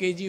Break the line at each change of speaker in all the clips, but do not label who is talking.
KG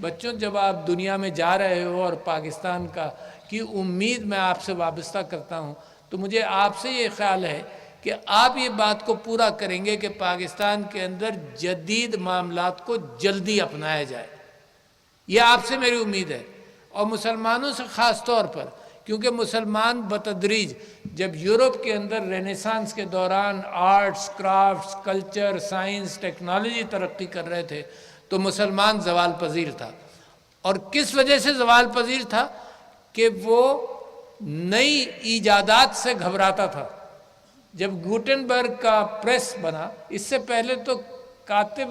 بچوں جب آپ دنیا میں جا رہے ہو اور پاکستان کی امید میں آپ سے وابستہ کرتا ہوں، تو مجھے آپ سے یہ خیال ہے کہ آپ یہ بات کو پورا کریں گے کہ پاکستان کے اندر جدید معاملات کو جلدی اپنایا جائے، یہ آپ سے میری امید ہے، اور مسلمانوں سے خاص طور پر، کیونکہ مسلمان بتدریج جب یورپ کے اندر رینیسانس کے دوران arts, crafts, culture, science, technology ترقی کر رہے تھے تو مسلمان زوال پذیر تھا، اور کس وجہ سے زوال پذیر تھا؟ کہ وہ نئی ایجادات سے گھبراتا تھا۔ جب گوٹنبرگ کا پریس بنا، اس سے پہلے تو کاتب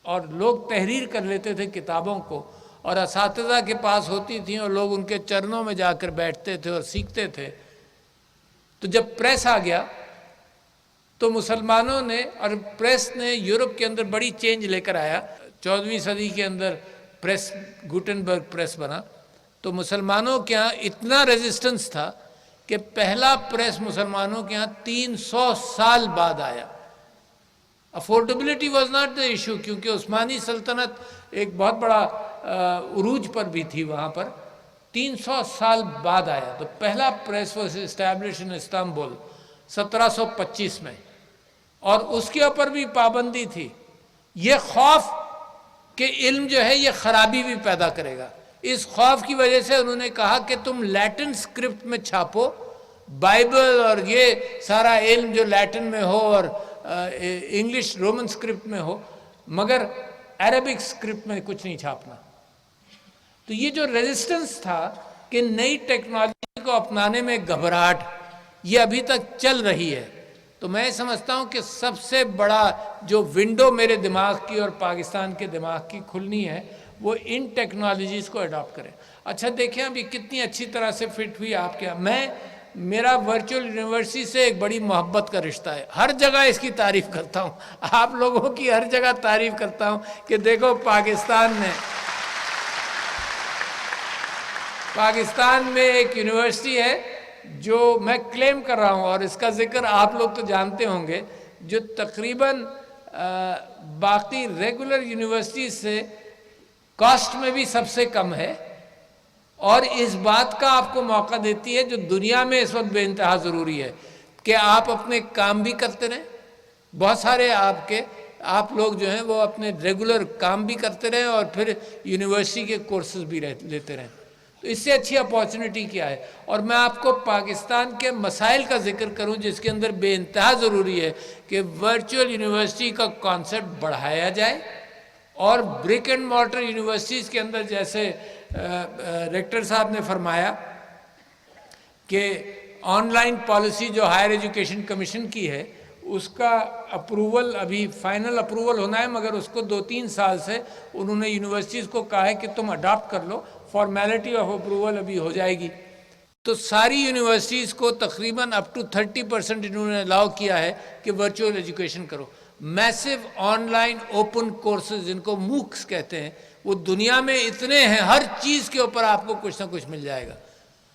اور لوگ تحریر کر لیتے تھے کتابوں کو، اور اساتذہ کے پاس ہوتی تھیں اور لوگ ان کے چرنوں میں جا کر بیٹھتے تھے اور سیکھتے تھے۔ تو جب پریس آ گیا تو مسلمانوں نے اور پریس نے یورپ کے اندر بڑی چینج لے کر آیا۔ 14ویں صدی کے اندر پریس، گوٹنبرگ پریس بنا، تو مسلمانوں کے ہاں اتنا ریزسٹنس تھا کہ پہلا پریس مسلمانوں کے ہاں 300 سال بعد آیا۔ Affordability was not the issue, کیونکہ عثمانی سلطنت ایک بہت بڑا عروج پر بھی تھی وہاں پر۔ 300 سال بعد آیا، تو پہلا press was establish in Istanbul 1725 میں، اور اس کے اوپر بھی پابندی تھی، یہ خوف کہ علم جو ہے یہ خرابی بھی پیدا کرے گا۔ اس خوف کی وجہ سے انہوں نے کہا کہ تم لیٹن اسکرپٹ میں چھاپو، بائبل اور یہ سارا علم جو لیٹن میں ہو اور انگلش رومن اسکرپٹ میں ہو، مگر عربک اسکرپٹ میں کچھ نہیں چھاپنا۔ تو یہ جو ریزسٹنس تھا کہ نئی ٹیکنالوجی کو اپنانے میں گھبراہٹ، یہ ابھی تک چل رہی ہے۔ تو میں سمجھتا ہوں کہ سب سے بڑا جو ونڈو میرے دماغ کی اور پاکستان کے دماغ کی کھلنی ہے وہ ان ٹیکنالوجیز کو اڈاپٹ کریں۔ اچھا دیکھیں ابھی کتنی اچھی طرح سے فٹ ہوئی آپ کے، میرا ورچوئل یونیورسٹی سے ایک بڑی محبت کا رشتہ ہے، ہر جگہ اس کی تعریف کرتا ہوں، آپ لوگوں کی ہر جگہ تعریف کرتا ہوں کہ دیکھو پاکستان میں ایک یونیورسٹی ہے جو میں کلیم کر رہا ہوں، اور اس کا ذکر آپ لوگ تو جانتے ہوں گے، جو تقریباً باقی ریگولر یونیورسٹیز سے کاسٹ میں بھی سب سے کم ہے، اور اس بات کا آپ کو موقع دیتی ہے جو دنیا میں اس وقت بے انتہا ضروری ہے کہ آپ اپنے کام بھی کرتے رہیں۔ بہت سارے آپ لوگ جو ہیں وہ اپنے ریگولر کام بھی کرتے رہیں اور پھر یونیورسٹی کے کورسز بھی لیتے رہیں، تو اس سے اچھی اپارچونٹی کیا ہے؟ اور میں آپ کو پاکستان کے مسائل کا ذکر کروں جس کے اندر بے انتہا ضروری ہے کہ ورچوئل یونیورسٹی کا کانسیپٹ بڑھایا جائے، اور برک اینڈ مارٹر یونیورسٹیز کے اندر جیسے ریکٹر صاحب نے فرمایا کہ آن لائن پالیسی جو ہائر ایجوکیشن کمیشن کی ہے اس کا اپروول ابھی فائنل اپروول ہونا ہے، مگر اس کو 2-3 سال سے انہوں نے یونیورسٹیز کو کہا ہے کہ تم اڈاپٹ کر لو، فارمیلٹی آف اپروول ابھی ہو جائے گی۔ تو ساری یونیورسٹیز کو تقریباً اپ ٹو 30% انہوں نے الاؤ کیا ہے کہ ورچوئل ایجوکیشن کرو۔ میسو آن لائن اوپن کورسز جن کو موکس کہتے ہیں وہ دنیا میں اتنے ہیں، ہر چیز کے اوپر آپ کو کچھ نہ کچھ مل جائے گا،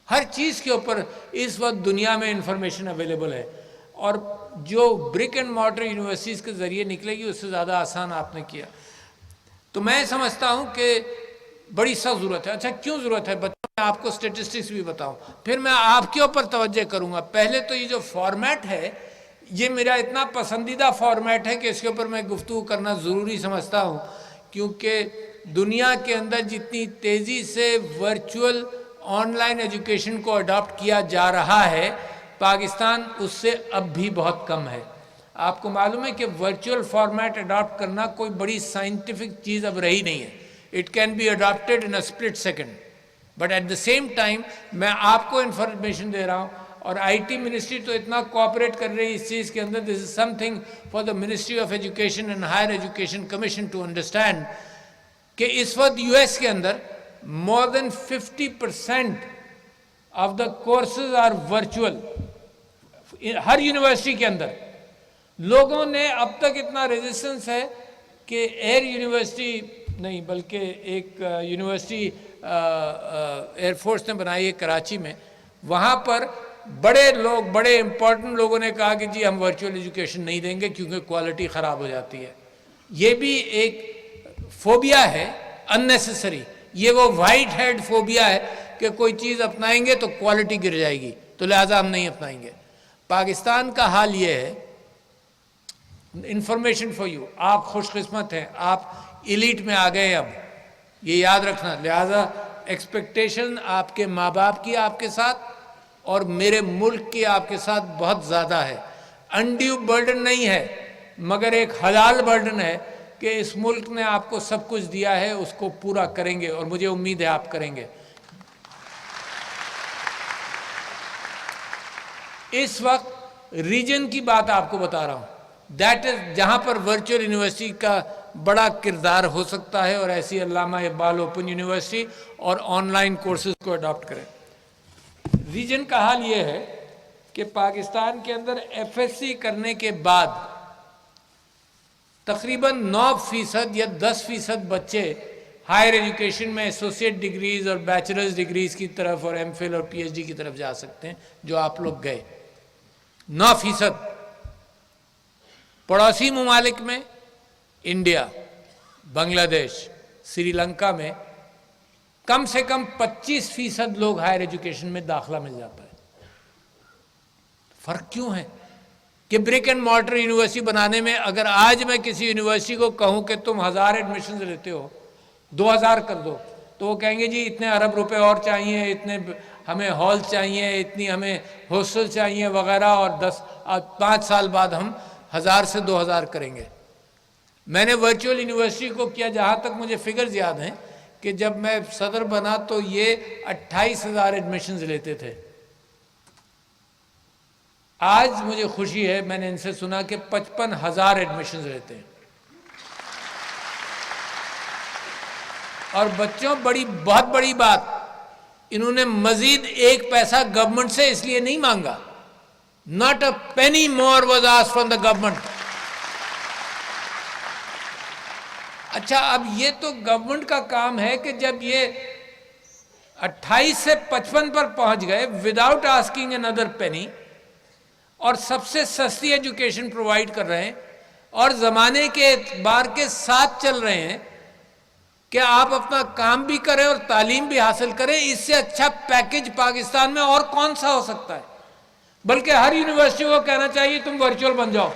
ہر چیز کے اوپر اس وقت دنیا میں انفارمیشن اویلیبل ہے، اور جو برک اینڈ مارٹر یونیورسٹیز کے ذریعے نکلے گی اس سے زیادہ آسان آپ نے کیا۔ تو میں سمجھتا ہوں کہ بڑی سخت ضرورت ہے۔ اچھا کیوں ضرورت ہے؟ بچوں میں آپ کو سٹیٹسٹکس بھی بتاؤں، پھر میں آپ کے اوپر توجہ کروں گا۔ پہلے تو یہ جو فارمیٹ ہے یہ میرا اتنا پسندیدہ فارمیٹ ہے کہ اس کے اوپر میں گفتگو کرنا ضروری سمجھتا ہوں، کیونکہ دنیا کے اندر جتنی تیزی سے ورچوئل آن لائن ایجوکیشن کو اڈاپٹ کیا جا رہا ہے، پاکستان اس سے اب بھی بہت کم ہے۔ آپ کو معلوم ہے کہ ورچوئل فارمیٹ اڈاپٹ کرنا کوئی بڑی سائنٹیفک چیز اب رہی نہیں ہے، it can be adapted in a split second, but at the same time میں آپ کو انفارمیشن دے رہا ہوں، اور آئی ٹی منسٹری تو اتنا کوآپریٹ کر رہی ہے اس چیز کے اندر، this is something for the ministry of education and higher education commission to understand, کہ اس وقت یو ایس کے اندر more than 50% of the courses are virtual ہر یونیورسٹی کے اندر۔ لوگوں نے اب تک اتنا ریزسٹنس ہے کہ ایئر یونیورسٹی نہیں بلکہ ایک یونیورسٹی ایئر فورس نے بنائی ہے کراچی میں، وہاں پر بڑے امپورٹنٹ لوگوں نے کہا کہ جی ہم ورچوئل ایجوکیشن نہیں دیں گے کیونکہ کوالٹی خراب ہو جاتی ہے۔ یہ بھی ایک فوبیا ہے unnecessary. یہ وہ وائٹ ہیڈ فوبیا ہے کہ کوئی چیز اپنائیں گے تو کوالٹی گر جائے گی، تو لہٰذا ہم نہیں اپنائیں گے. پاکستان کا حال یہ ہے، انفارمیشن فار یو، آپ خوش قسمت ہیں، آپ ایلیٹ میں آ گئے، اب یہ یاد رکھنا. لہٰذا ایکسپیکٹیشن آپ کے ماں باپ کی آپ کے ساتھ اور میرے ملک کی آپ کے ساتھ بہت زیادہ ہے. انڈیو برڈن نہیں ہے، مگر ایک حلال برڈن ہے کہ اس ملک نے آپ کو سب کچھ دیا ہے، اس کو پورا کریں گے، اور مجھے امید ہے آپ کریں گے. اس وقت ریجن کی بات آپ کو بتا رہا ہوں، دیٹ از جہاں پر ورچوئل یونیورسٹی کا بڑا کردار ہو سکتا ہے، اور ایسی علامہ اقبال اوپن یونیورسٹی اور آن لائن کورسز کو اڈاپٹ کریں. ریجن کا حال یہ ہے کہ پاکستان کے اندر ایف ایس سی کرنے کے بعد تقریباً 9% یا 10% بچے ہائر ایجوکیشن میں ایسوسیٹ ڈگریز اور بیچلرز ڈگریز کی طرف اور ایم فل اور پی ایچ ڈی کی طرف جا سکتے ہیں، جو آپ لوگ گئے. 9%. پڑوسی ممالک میں انڈیا، بنگلہ دیش، سری لنکا میں کم سے کم 25% لوگ ہائر ایجوکیشن میں داخلہ مل جاتا ہے. فرق کیوں ہے کہ بریک اینڈ مارٹر یونیورسٹی بنانے میں اگر آج میں کسی یونیورسٹی کو کہوں کہ تم 1000 ایڈمیشنز لیتے ہو، 2000 کر دو، تو وہ کہیں گے جی اتنے ارب روپے اور چاہیے، اتنے ہمیں ہال چاہیے، اتنی ہمیں ہاسٹل چاہیے وغیرہ، اور 5 سال بعد ہم 1000 سے 2000 کریں گے. میں نے ورچوئل یونیورسٹی کو کیا، جہاں تک مجھے فگرز یاد ہیں کہ جب میں صدر بنا تو یہ 28,000 ایڈمیشنز لیتے تھے. آج مجھے خوشی ہے، میں نے ان سے سنا کہ 55,000 ایڈمیشنز لیتے ہیں. اور بچوں، بہت بڑی بات، انہوں نے مزید 1 پیسہ گورنمنٹ سے اس لیے نہیں مانگا. not a penny more was asked from the government. اچھا، اب یہ تو گورنمنٹ کا کام ہے کہ جب یہ 28 سے 55 پر پہنچ گئے وداؤٹ آسکنگ another penny، اور سب سے سستی ایجوکیشن پرووائڈ کر رہے ہیں، اور زمانے کے اعتبار کے ساتھ چل رہے ہیں کہ آپ اپنا کام بھی کریں اور تعلیم بھی حاصل کریں. اس سے اچھا پیکج پاکستان میں اور کون سا ہو سکتا ہے؟ بلکہ ہر یونیورسٹی کو کہنا چاہیے تم ورچوئل بن جاؤ.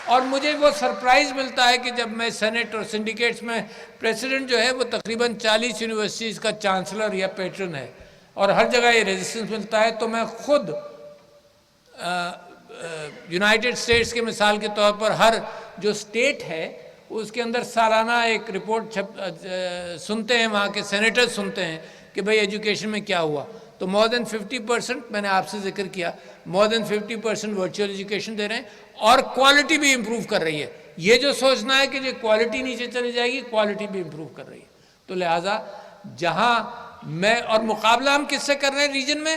اور مجھے وہ سرپرائز ملتا ہے کہ جب میں سینٹ اور سنڈیکیٹس میں پریزیڈنٹ جو ہے وہ تقریباً 40 یونیورسٹیز کا چانسلر یا پیٹرن ہے، اور ہر جگہ یہ ریزسٹنس ملتا ہے، تو میں خود یونائٹڈ اسٹیٹس کے مثال کے طور پر ہر جو اسٹیٹ ہے اس کے اندر سالانہ ایک رپورٹ سنتے ہیں، وہاں کے سینیٹر سنتے ہیں کہ بھئی ایجوکیشن میں کیا ہوا. تو مور دین 50%، میں نے آپ سے ذکر کیا، مور دین 50% ورچوئل ایجوکیشن دے رہے ہیں، اور کوالٹی بھی امپروو کر رہی ہے. یہ جو سوچنا ہے کہ جو کوالٹی نیچے چلی جائے گی، کوالٹی بھی امپروو کر رہی ہے. تو لہٰذا جہاں میں، اور مقابلہ ہم کس سے کر رہے ہیں ریجن میں؟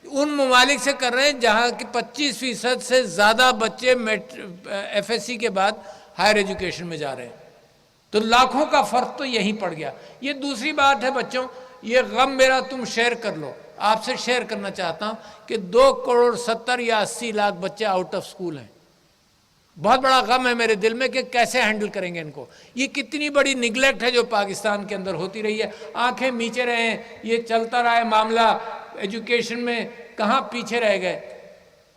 ان ممالک سے کر رہے ہیں جہاں کی 25% سے زیادہ بچے ایف ایس سی کے بعد ہائر ایجوکیشن میں جا رہے ہیں. تو لاکھوں کا فرق تو یہیں پڑ گیا. یہ دوسری بات ہے بچوں، یہ غم میرا تم شیئر کر لو. آپ سے شیئر کرنا چاہتا ہوں کہ 2,70 یا 80 لاکھ بچے آؤٹ آف سکول ہیں. بہت بڑا غم ہے میرے دل میں کہ کیسے ہینڈل کریں گے ان کو. یہ کتنی بڑی نگلیکٹ ہے جو پاکستان کے اندر ہوتی رہی ہے. آنکھیں میچے رہے ہیں، یہ چلتا رہا ہے معاملہ. ایجوکیشن میں کہاں پیچھے رہ گئے؟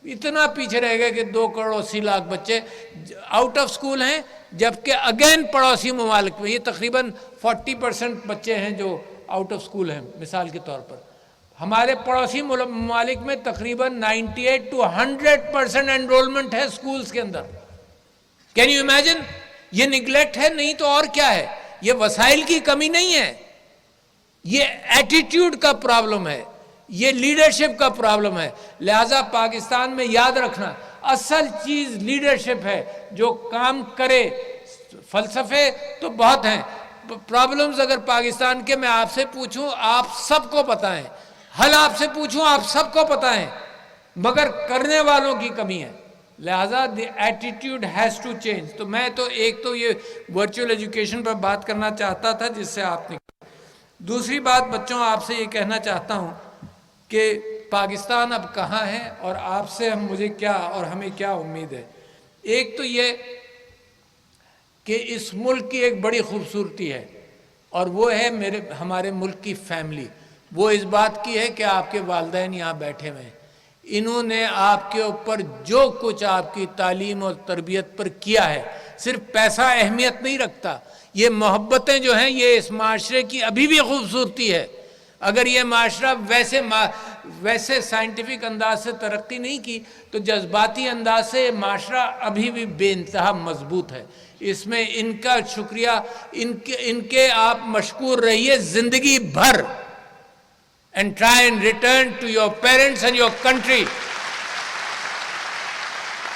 اتنا پیچھے رہ گئے کہ 2,80 لاکھ بچے آؤٹ آف سکول ہیں، جبکہ اگین پڑوسی ممالک میں یہ تقریباً 40% بچے ہیں جو آؤٹ آف سکول ہیں. مثال کے طور پر ہمارے پڑوسی ممالک میں تقریباً 98 to 100% انرولمنٹ ہے سکولز کے اندر. Can you imagine? یہ نگلیکٹ ہے نہیں تو اور کیا ہے؟ یہ وسائل کی کمی نہیں ہے، یہ ایٹیٹیوڈ کا پرابلم ہے، یہ لیڈرشپ کا پرابلم ہے. لہٰذا پاکستان میں یاد رکھنا، اصل چیز لیڈرشپ ہے جو کام کرے. فلسفے تو بہت ہیں، پرابلمز اگر پاکستان کے میں آپ سے پوچھوں آپ سب کو پتہ ہیں، حل آپ سے پوچھوں آپ سب کو پتہ ہیں، مگر کرنے والوں کی کمی ہے. لہٰذا the attitude has to change. تو میں تو ایک تو یہ ورچوئل ایجوکیشن پر بات کرنا چاہتا تھا جس سے آپ نے. دوسری بات بچوں، آپ سے یہ کہنا چاہتا ہوں کہ پاکستان اب کہاں ہے اور آپ سے مجھے کیا اور ہمیں کیا امید ہے. ایک تو یہ کہ اس ملک کی ایک بڑی خوبصورتی ہے، اور وہ ہے ہمارے ملک کی فیملی۔ وہ اس بات کی ہے کہ آپ کے والدین یہاں بیٹھے ہوئے ہیں، انہوں نے آپ کے اوپر جو کچھ آپ کی تعلیم اور تربیت پر کیا ہے، صرف پیسہ اہمیت نہیں رکھتا، یہ محبتیں جو ہیں یہ اس معاشرے کی ابھی بھی خوبصورتی ہے۔ اگر یہ معاشرہ ویسے سائنٹیفک انداز سے ترقی نہیں کی تو جذباتی انداز سے یہ معاشرہ ابھی بھی بے انتہا مضبوط ہے۔ اس میں ان کا شکریہ، ان کے آپ مشکور رہیے زندگی بھر، and try and return to your parents and your country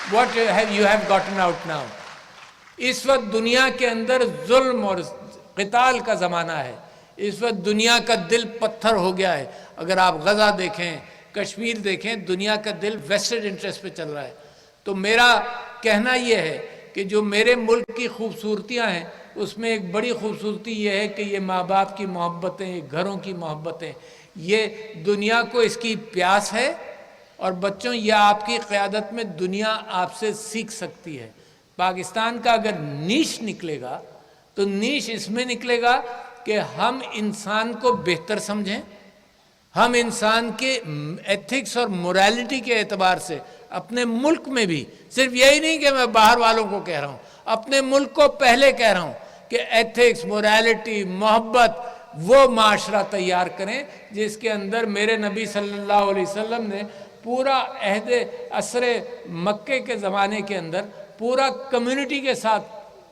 what you have gotten out now۔ اس وقت دنیا کے اندر ظلم اور قتال کا زمانہ ہے، اس وقت دنیا کا دل پتھر ہو گیا ہے۔ اگر آپ غزہ دیکھیں، کشمیر دیکھیں، دنیا کا دل ویسٹڈ انٹرسٹ پہ چل رہا ہے۔ تو میرا کہنا یہ ہے کہ جو میرے ملک کی خوبصورتیاں ہیں اس میں ایک بڑی خوبصورتی یہ ہے کہ یہ ماں باپ کی محبتیں، یہ گھروں کی محبتیں، یہ دنیا کو اس کی پیاس ہے، اور بچوں یہ آپ کی قیادت میں دنیا آپ سے سیکھ سکتی ہے۔ پاکستان کا اگر نیش نکلے گا تو نیش اس میں نکلے گا کہ ہم انسان کو بہتر سمجھیں، ہم انسان کے ایتھکس اور موریلٹی کے اعتبار سے اپنے ملک میں بھی، صرف یہی نہیں کہ میں باہر والوں کو کہہ رہا ہوں، اپنے ملک کو پہلے کہہ رہا ہوں کہ ایتھکس، موریلٹی، محبت، وہ معاشرہ تیار کریں جس کے اندر میرے نبی صلی اللہ علیہ وسلم نے پورا عہد عصر مکے کے زمانے کے اندر پورا کمیونٹی کے ساتھ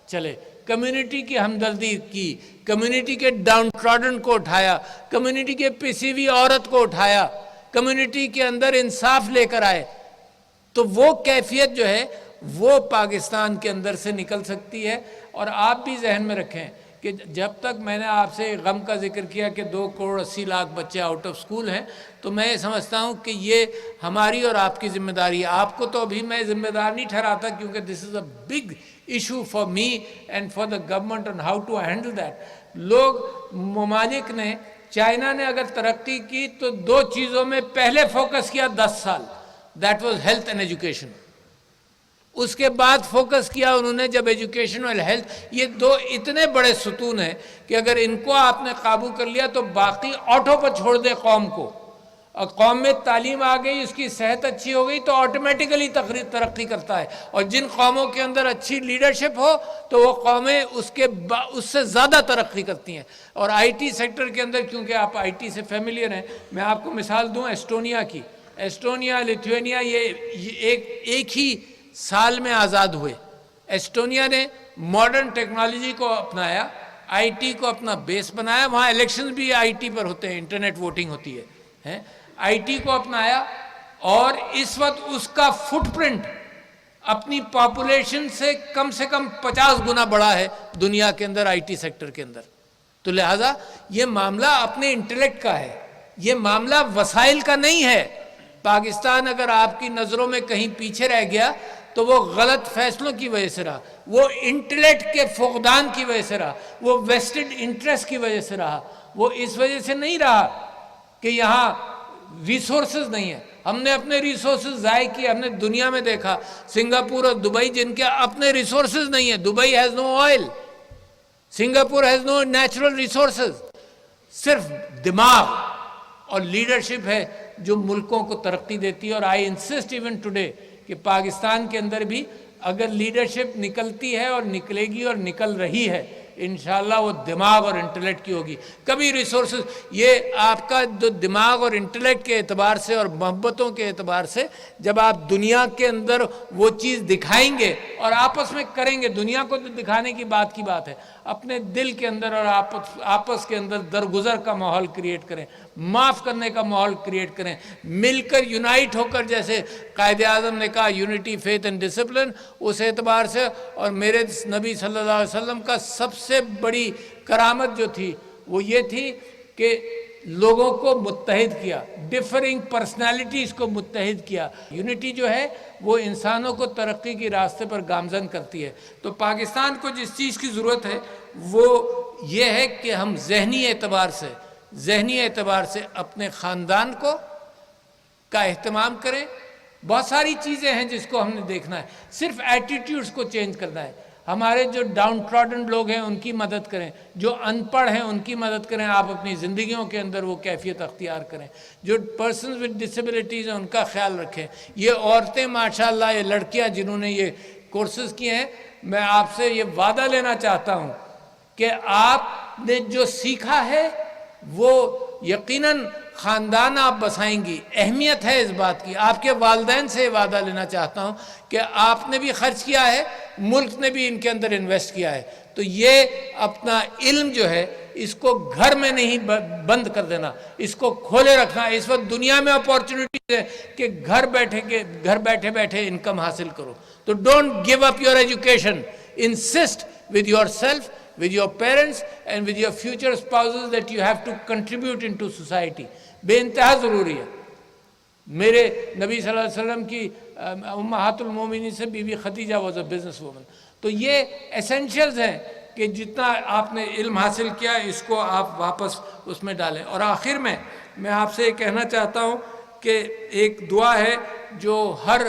چلے، کمیونٹی کی ہمدردی کی، کمیونٹی کے ڈاؤن ٹراڈن کو اٹھایا، کمیونٹی کے پسی ہوئی عورت کو اٹھایا، کمیونٹی کے اندر انصاف لے کر آئے۔ تو وہ کیفیت جو ہے وہ پاکستان کے اندر سے نکل سکتی ہے۔ اور آپ بھی ذہن میں رکھیں کہ جب تک میں نے آپ سے غم کا ذکر کیا کہ 2.80 کروڑ بچے آؤٹ آف سکول ہیں، تو میں سمجھتا ہوں کہ یہ ہماری اور آپ کی ذمہ داری ہے۔ آپ کو تو ابھی میں ذمہ دار نہیں ٹھہراتا کیونکہ this is a big issue for me and for the government on how to handle that. لوگ، ممالک نے، چائنا نے اگر ترقی کی تو 2 چیزوں میں پہلے فوکس کیا 10 سال، that was health and education. اس کے بعد فوکس کیا انہوں نے جب ایجوکیشن اور ہیلتھ، یہ 2 اتنے بڑے ستون ہیں کہ اگر ان کو آپ نے قابو کر لیا تو باقی آٹو پر چھوڑ دے قوم کو، اور قوم میں تعلیم آ گئی، اس کی صحت اچھی ہو گئی تو آٹومیٹیکلی ترقی کرتا ہے۔ اور جن قوموں کے اندر اچھی لیڈرشپ ہو تو وہ قومیں اس سے زیادہ ترقی کرتی ہیں۔ اور آئی ٹی سیکٹر کے اندر، کیونکہ آپ آئی ٹی سے فیملیئر ہیں، میں آپ کو مثال دوں ایسٹونیا کی۔ ایسٹونیا، لیتھوینیا، یہ ایک ہی سال میں آزاد ہوئے۔ ایسٹونیا نے ماڈرن ٹیکنالوجی کو اپنایا، آئی ٹی کو اپنا بیس بنایا، وہاں الیکشن بھی آئی ٹی پر ہوتے ہیں، انٹرنیٹ ووٹنگ ہوتی ہے، آئی ٹی کو اپنایا، اور اس وقت اس کا فٹ پرنٹ اپنی پاپولیشن سے کم 50 گنا بڑا ہے دنیا کے اندر آئی ٹی سیکٹر کے اندر۔ تو لہٰذا یہ معاملہ اپنے انٹلیکٹ کا ہے، یہ معاملہ وسائل کا نہیں ہے۔ پاکستان اگر آپ کی نظروں میں کہیں پیچھے رہ گیا تو وہ غلط فیصلوں کی وجہ سے رہا، وہ انٹلیکٹ کے فقدان کی وجہ سے رہا، وہ ویسٹڈ انٹرسٹ کی وجہ سے رہا، وہ اس وجہ سے نہیں رہا کہ یہاں ریسورسز نہیں ہیں۔ ہم نے اپنے ریسورسز ضائع کیے، ہم نے دنیا میں دیکھا سنگاپور اور دبئی جن کے اپنے ریسورسز نہیں ہیں، Dubai has no oil, Singapore has no natural resources, صرف دماغ اور لیڈرشپ ہے جو ملکوں کو ترقی دیتی ہے۔ اور آئی انسسٹ ایون ٹوڈے کہ پاکستان کے اندر بھی اگر لیڈرشپ نکلتی ہے اور نکلے گی اور نکل رہی ہے، انشاءاللہ وہ دماغ اور انٹلیکٹ کی ہوگی، کبھی ریسورسز۔ یہ آپ کا جو دماغ اور انٹلیکٹ کے اعتبار سے اور محبتوں کے اعتبار سے جب آپ دنیا کے اندر وہ چیز دکھائیں گے اور آپس میں کریں گے، دنیا کو تو دکھانے کی بات ہے، اپنے دل کے اندر اور آپس کے اندر درگزر کا ماحول کریٹ کریں، معاف کرنے کا ماحول کریٹ کریں، مل کر یونائٹ ہو کر، جیسے قائد اعظم نے کہا یونٹی، فیتھ اینڈ ڈسپلن، اس اعتبار سے۔ اور میرے نبی صلی اللہ علیہ وسلم کا سب سے بڑی کرامت جو تھی وہ یہ تھی کہ لوگوں کو متحد کیا، ڈفرنگ پرسنالٹیز کو متحد کیا۔ یونٹی جو ہے وہ انسانوں کو ترقی کی راستے پر گامزن کرتی ہے۔ تو پاکستان کو جس چیز کی ضرورت ہے وہ یہ ہے کہ ہم ذہنی اعتبار سے اپنے خاندان کا اہتمام کریں۔ بہت ساری چیزیں ہیں جس کو ہم نے دیکھنا ہے، صرف ایٹیٹیوڈز کو چینج کرنا ہے۔ ہمارے جو ڈاؤن ٹراڈن لوگ ہیں ان کی مدد کریں، جو ان پڑھ ہیں ان کی مدد کریں، آپ اپنی زندگیوں کے اندر وہ کیفیت اختیار کریں، جو پرسنز وتھ ڈسیبلٹیز ہیں ان کا خیال رکھیں۔ یہ عورتیں ماشاءاللہ، یہ لڑکیاں جنہوں نے یہ کورسز کیے ہیں، میں آپ سے یہ وعدہ لینا چاہتا ہوں کہ آپ نے جو سیکھا ہے وہ یقیناً خاندان آپ بسائیں گی۔ اہمیت ہے اس بات کی۔ آپ کے والدین سے وعدہ لینا چاہتا ہوں کہ آپ نے بھی خرچ کیا ہے، ملک نے بھی ان کے اندر انویسٹ کیا ہے، تو یہ اپنا علم جو ہے اس کو گھر میں نہیں بند کر دینا، اس کو کھولے رکھنا۔ اس وقت دنیا میں اپورچونٹیز ہے کہ گھر بیٹھے بیٹھے انکم حاصل کرو، تو don't give up your education, insist with your self, with your parents and with your future spouses that you have to contribute into society۔ بے انتہا ضروری ہے۔ میرے نبی صلی اللہ علیہ وسلم کی امہات المومنین سے Bibi Bibi Khadija was a business woman۔ تو یہ ایسنشلز ہیں کہ جتنا آپ نے علم حاصل کیا اس کو آپ واپس اس میں ڈالیں۔ اور آخر میں آپ سے یہ کہنا چاہتا ہوں کہ ایک دعا ہے جو ہر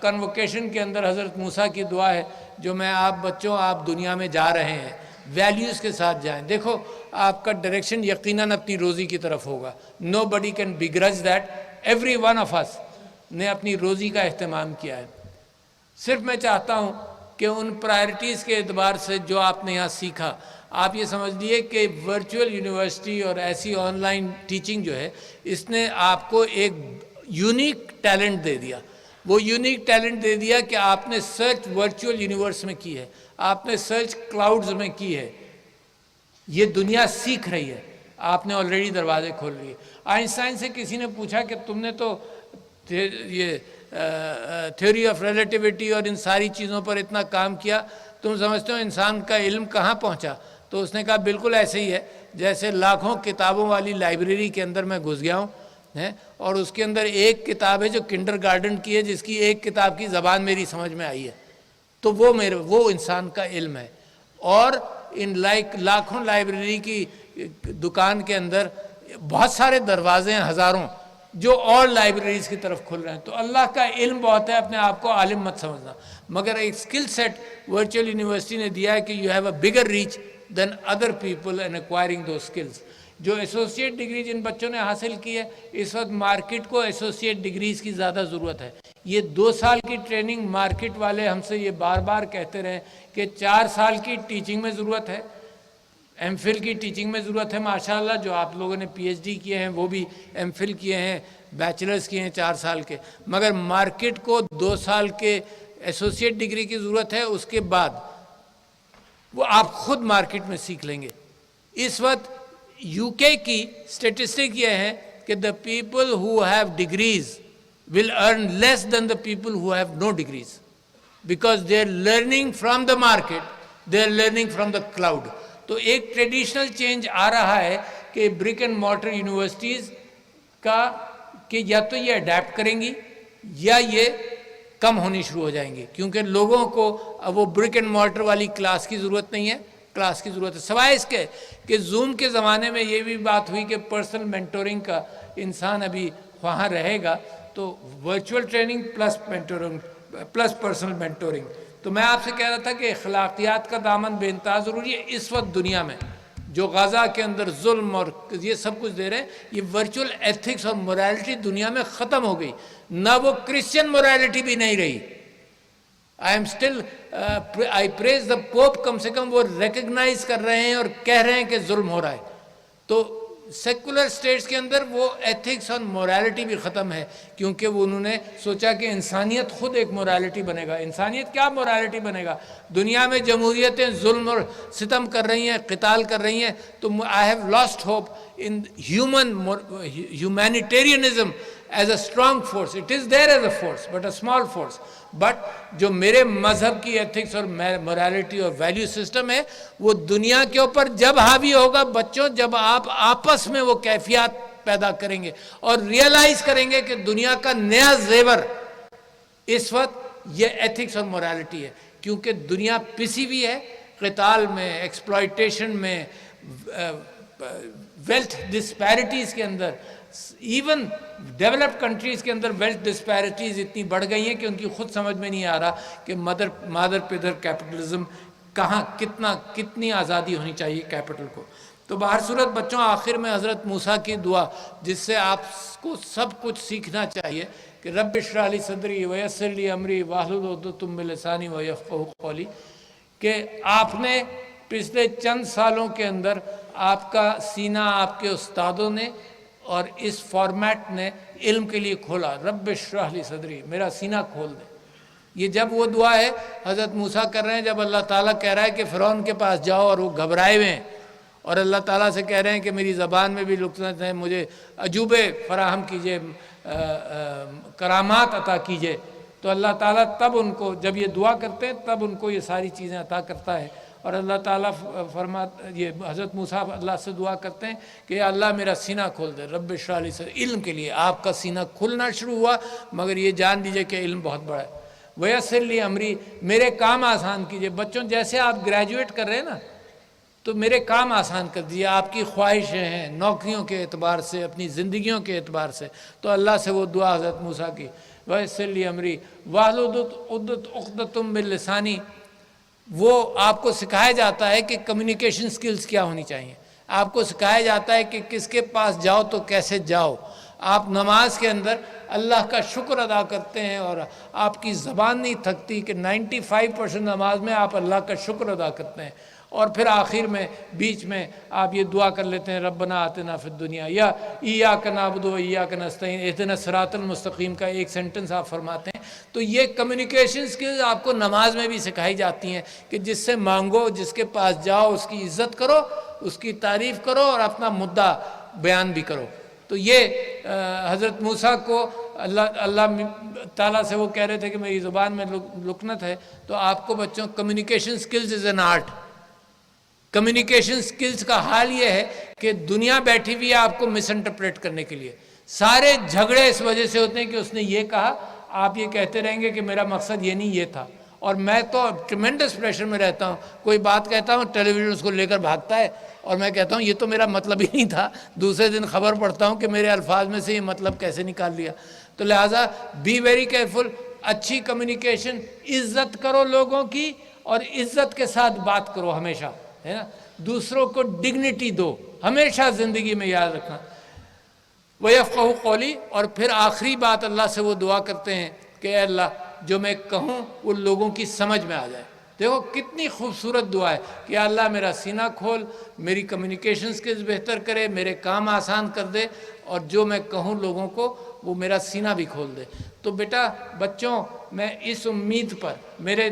کنووکیشن کے اندر حضرت موسیٰ کی دعا ہے، جو میں آپ بچوں، آپ دنیا میں جا رہے ہیں، ویلیوز کے ساتھ جائیں۔ دیکھو آپ کا ڈائریکشن یقیناً اپنی روزی کی طرف ہوگا۔ Nobody can begrudge that, every one of us نے اپنی روزی کا اہتمام کیا ہے۔ صرف میں چاہتا ہوں کہ ان پرائرٹیز کے اعتبار سے جو آپ نے یہاں سیکھا، آپ یہ سمجھ لیے کہ ورچوئل یونیورسٹی اور ایسی آن لائن ٹیچنگ جو ہے، اس نے آپ کو ایک یونیک ٹیلنٹ دے دیا۔ وہ یونیک ٹیلنٹ دے دیا کہ آپ نے سرچ ورچوئل یونیورس میں کی ہے، آپ نے سرچ کلاؤڈز میں کی ہے۔ یہ دنیا سیکھ رہی ہے، آپ نے آلریڈی دروازے کھول لیے۔ آئنسٹائن سے کسی نے پوچھا کہ تم نے تو یہ تھیوری آف ریلیٹیوٹی اور ان ساری چیزوں پر اتنا کام کیا، تم سمجھتے ہو انسان کا علم کہاں پہنچا؟ تو اس نے کہا بالکل ایسے ہی ہے جیسے لاکھوں کتابوں والی لائبریری کے اندر میں گھس گیا ہوں، اور اس کے اندر ایک کتاب ہے جو کنڈر گارڈن کی ہے، جس کی ایک کتاب کی زبان میری سمجھ میں آئی ہے، تو وہ انسان کا علم ہے۔ اور ان لاکھوں لائبریری کی دکان کے اندر بہت سارے دروازے ہیں، ہزاروں، جو اور لائبریریز کی طرف کھل رہے ہیں۔ تو اللہ کا علم بہت ہے، اپنے آپ کو عالم مت سمجھنا، مگر ایک اسکل سیٹ ورچوئل یونیورسٹی نے دیا ہے کہ you have a bigger reach than other people in acquiring those skills. جو ایسوسیٹ ڈگری جن بچوں نے حاصل کی ہے، اس وقت مارکیٹ کو ایسوسیٹ ڈگریز کی زیادہ ضرورت ہے۔ یہ 2 سال کی ٹریننگ مارکیٹ والے ہم سے یہ بار بار کہتے رہے کہ 4 سال کی ٹیچنگ میں ضرورت ہے، ایم فل کی ٹیچنگ میں ضرورت ہے۔ ماشاءاللہ جو آپ لوگوں نے پی ایچ ڈی کیے ہیں وہ بھی ایم فل کیے ہیں، بیچلرز کیے ہیں 4 سال کے، مگر مارکیٹ کو 2 سال کے ایسوسیٹ ڈگری کی ضرورت ہے۔ اس کے بعد وہ آپ خود مارکیٹ میں سیکھ لیں گے۔ اس وقت یو کے کی اسٹیٹسٹک یہ ہے کہ the people who have degrees will earn less than the people who have no degrees, because they are learning from the market, they are learning from the cloud۔ تو ایک ٹریڈیشنل چینج آ رہا ہے کہ برک and mortar universities کا، کہ یا تو یہ اڈیپٹ کریں گی یا یہ کم ہونی شروع ہو جائیں گی، کیونکہ لوگوں کو اب وہ برک اینڈ مارٹر والی کلاس کی ضرورت نہیں ہے، کلاس کی ضرورت ہے۔ سوائے اس کے کہ زوم کے زمانے میں یہ بھی بات ہوئی کہ پرسنل مینٹورنگ کا انسان ابھی وہاں رہے گا، تو virtual training plus mentoring plus personal mentoring. تو میں آپ سے کہہ رہا تھا کہ اخلاقیات کا دامن بے انتہا ضروری ہے۔ اس وقت دنیا میں جو غزہ کے اندر ظلم اور یہ سب کچھ دے رہے ہیں، یہ ورچوئل ایتھکس اور مورالٹی دنیا میں ختم ہو گئی، نہ وہ کرسچن مورالٹی بھی نہیں رہی۔ I praise the Pope، کم سے کم وہ ریکگنائز کر رہے ہیں اور کہہ رہے ہیں کہ ظلم ہو رہا ہے۔ تو سیکولر سٹیٹس کے اندر وہ ایتھکس اور مورالٹی بھی ختم ہے، کیونکہ وہ انہوں نے سوچا کہ انسانیت خود ایک مورالٹی بنے گا۔ انسانیت کیا مورالٹی بنے گا؟ دنیا میں جمہوریتیں ظلم اور ستم کر رہی ہیں، قتال کر رہی ہیں، تو I have lost hope in humanitarianism as a strong force۔ It is there as a force, but a small force۔ But جو میرے مذہب کی ایتھکس اور مورالٹی اور ویلیو سسٹم ہے، وہ دنیا کے اوپر جب حاوی ہوگا بچوں، جب آپ آپس میں وہ کیفیات پیدا کریں گے اور ریئلائز کریں گے کہ دنیا کا نیا زیور اس وقت یہ ایتھکس اور مورالٹی ہے، کیونکہ دنیا پسی ہوئی ہے قتال میں، ایکسپلائٹیشن میں، ویلتھ ڈسپیرٹیز کے اندر، ایون ڈیولپڈ کنٹریز کے اندر ویلتھ ڈسپیرٹیز اتنی بڑھ گئی ہیں کہ ان کی خود سمجھ میں نہیں آ رہا کہ مادر پیدر کیپٹلزم کہاں، کتنی آزادی ہونی چاہیے کیپٹل کو۔ تو بہر صورت بچوں، آخر میں حضرت موسیٰ کی دعا جس سے آپ کو سب کچھ سیکھنا چاہیے کہ رب اشرح لی صدری ویسر لی امری واحلل عقدۃ من لسانی یفقہوا قولی، کہ آپ نے پچھلے چند سالوں کے اندر آپ کا سینہ آپ کے استادوں نے اور اس فارمیٹ نے علم کے لیے کھولا، رب اشرح لی صدری، میرا سینہ کھول دے۔ یہ جب وہ دعا ہے حضرت موسیٰ کر رہے ہیں جب اللہ تعالیٰ کہہ رہا ہے کہ فرعون کے پاس جاؤ، اور وہ گھبرائے ہوئے ہیں اور اللہ تعالیٰ سے کہہ رہے ہیں کہ میری زبان میں بھی لکنت ہے، مجھے عجوبے فراہم کیجئے، کرامات عطا کیجئے۔ تو اللہ تعالیٰ تب ان کو، جب یہ دعا کرتے ہیں تب ان کو یہ ساری چیزیں عطا کرتا ہے۔ اور اللہ تعالیٰ یہ حضرت موسیٰ اللہ سے دعا کرتے ہیں کہ یا اللہ میرا سینہ کھول دے، رب اشرح لی صدری، علم کے لیے آپ کا سینہ کھلنا شروع ہوا، مگر یہ جان دیجئے کہ علم بہت بڑا ہے۔ ویسر لی امری، میرے کام آسان کیجئے۔ بچوں، جیسے آپ گریجویٹ کر رہے ہیں نا، تو میرے کام آسان کر دیجیے۔ آپ کی خواہشیں ہیں نوکریوں کے اعتبار سے، اپنی زندگیوں کے اعتبار سے، تو اللہ سے وہ دعا حضرت موسیٰ کی، ویسر لی امری واحلل عقدۃ من لسانی۔ وہ آپ کو سکھایا جاتا ہے کہ کمیونیکیشن سکلز کیا ہونی چاہیے، آپ کو سکھایا جاتا ہے کہ کس کے پاس جاؤ تو کیسے جاؤ۔ آپ نماز کے اندر اللہ کا شکر ادا کرتے ہیں اور آپ کی زبان نہیں تھکتی کہ 95% نماز میں آپ اللہ کا شکر ادا کرتے ہیں۔ اور پھر آخر میں بیچ میں آپ یہ دعا کر لیتے ہیں، ربنا آتنا فی الدنیا، یا ایاک نعبد و ایاک نستعین اہدنا الصراط المستقیم کا ایک سینٹنس آپ فرماتے ہیں۔ تو یہ کمیونیکیشن سکلز آپ کو نماز میں بھی سکھائی جاتی ہیں کہ جس سے مانگو، جس کے پاس جاؤ، اس کی عزت کرو، اس کی تعریف کرو اور اپنا مدعا بیان بھی کرو۔ تو یہ حضرت موسیٰ کو اللہ تعالیٰ سے وہ کہہ رہے تھے کہ میری زبان میں لکنت ہے۔ تو آپ کو بچوں، communication skills is an art. Communication skills کا حال یہ ہے کہ دنیا بیٹھی ہوئی ہے آپ کو مس انٹرپریٹ کرنے کے لیے۔ سارے جھگڑے اس وجہ سے ہوتے ہیں کہ اس نے یہ کہا، آپ یہ کہتے رہیں گے کہ میرا مقصد یہ نہیں، یہ تھا۔ اور میں تو ٹریمنڈس پریشر میں رہتا ہوں، کوئی بات کہتا ہوں ٹیلی ویژن اس کو لے کر بھاگتا ہے، اور میں کہتا ہوں یہ تو میرا مطلب ہی نہیں تھا، دوسرے دن خبر پڑھتا ہوں کہ میرے الفاظ میں سے یہ مطلب کیسے نکال لیا۔ تو لہٰذا بی ویری کیئرفل، اچھی کمیونیکیشن، عزت کرو لوگوں کی اور عزت کے ساتھ بات کرو ہمیشہ، ہے نا، دوسروں کو ڈگنیٹی دو، ہمیشہ زندگی میں یاد رکھنا۔ وَيَفْقَهُ قَوْلِي، اور پھر آخری بات اللہ سے وہ دعا کرتے ہیں کہ اے اللہ جو میں کہوں وہ لوگوں کی سمجھ میں آ جائے۔ دیکھو کتنی خوبصورت دعا ہے کہ اللہ میرا سینہ کھول، میری کمیونیکیشن سکلز بہتر کرے، میرے کام آسان کر دے، اور جو میں کہوں لوگوں کو وہ میرا سینہ بھی کھول دے۔ تو بیٹا بچوں، میں اس امید پر، میرے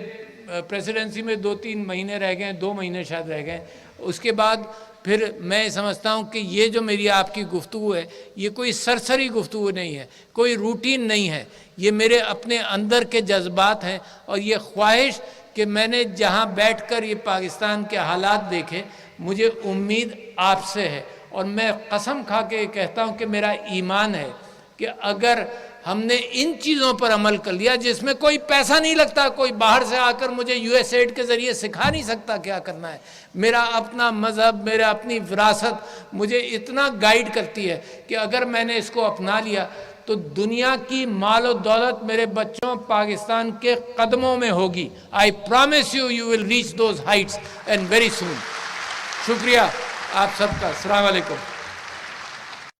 پریسیڈنسی میں 2-3 مہینے رہ گئے، 2 مہینے شاید رہ گئے، اس کے بعد پھر میں سمجھتا ہوں کہ یہ جو میری آپ کی گفتگو ہے یہ کوئی سرسری گفتگو نہیں ہے، کوئی روٹین نہیں ہے، یہ میرے اپنے اندر کے جذبات ہیں، اور یہ خواہش کہ میں نے جہاں بیٹھ کر یہ پاکستان کے حالات دیکھے، مجھے امید آپ سے ہے، اور میں قسم کھا کے کہتا ہوں کہ میرا ایمان ہے کہ اگر ہم نے ان چیزوں پر عمل کر لیا جس میں کوئی پیسہ نہیں لگتا، کوئی باہر سے آ کر مجھے یو ایس ایڈ کے ذریعے سکھا نہیں سکتا کیا کرنا ہے، میرا اپنا مذہب، میرا اپنی وراثت مجھے اتنا گائیڈ کرتی ہے کہ اگر میں نے اس کو اپنا لیا تو دنیا کی مال و دولت میرے بچوں پاکستان کے قدموں میں ہوگی۔ I promise you, you will reach those heights and very soon. شکریہ آپ سب کا، السلام علیکم۔